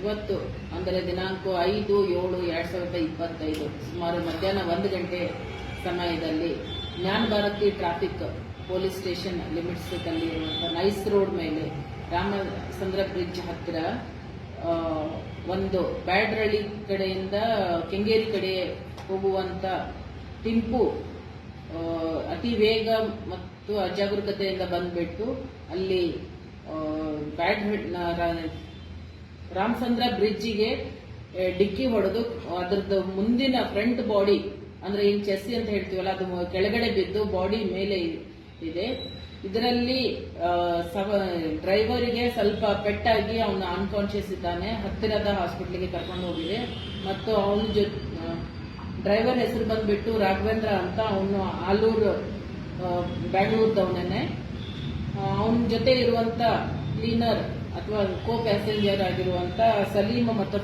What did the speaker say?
ಇವತ್ತು ಅಂದರೆ ದಿನಾಂಕ 5/7/2025 ಸುಮಾರು ಮಧ್ಯಾಹ್ನ 1 ಗಂಟೆ ಸಮಯದಲ್ಲಿ Jnana Bharathi traffic police station limits ಇರುವಂತಹ ನೈಸ್ ರೋಡ್ ಮೇಲೆ ರಾಮಚಂದ್ರ ಬ್ರಿಡ್ಜ್ ಹತ್ತಿರ ಒಂದು ಬ್ಯಾಡ್ರಳ್ಳಿ ಕಡೆಯಿಂದ ಕೆಂಗೇರಿ ಕಡೆ ಹೋಗುವಂತ ಟಿಂಪು ಅತಿ ವೇಗ ಮತ್ತು ಅಜಾಗರೂಕತೆಯಿಂದ ಬಂದ್ಬಿಟ್ಟು ಅಲ್ಲಿ ರಾಮಚಂದ್ರ ಬ್ರಿಡ್ಜಿಗೆ ಡಿಕ್ಕಿ ಹೊಡೆದು ಅದರದ್ದು ಮುಂದಿನ ಫ್ರಂಟ್ ಬಾಡಿ ಅಂದ್ರೆ ಈ ಚೆಸ್ಸಿ ಅಂತ ಹೇಳ್ತೀವಲ್ಲ ಅದು ಕೆಳಗಡೆ ಬಿದ್ದು ಬಾಡಿ ಮೇಲೆ ಇದೆ. ಇದರಲ್ಲಿ ಡ್ರೈವರಿಗೆ ಸ್ವಲ್ಪ ಪೆಟ್ಟಾಗಿ ಅವನು ಅನ್ಕಾನ್ಶಿಯಸ್ ಇದ್ದಾನೆ. ಹತ್ತಿರದ ಹಾಸ್ಪಿಟಲ್ಗೆ ಕರ್ಕೊಂಡು ಹೋಗಿದೆ ಮತ್ತು ಅವನ ಡ್ರೈವರ್ ಹೆಸರು ಬಂದ್ಬಿಟ್ಟು ರಾಘವೇಂದ್ರ ಅಂತ. ಅವನು ಆಲೂರು ಬ್ಯಾಂಗ್ಳೂರ್ದವನೇ. ಅವನ ಜೊತೆ ಇರುವಂತ ಕ್ಲೀನರ್ ಅಥವಾ ಕೋ ಪ್ಯಾಸೆಂಜರ್ ಆಗಿರುವಂತ ಸಲೀಂ ಮತ್ತು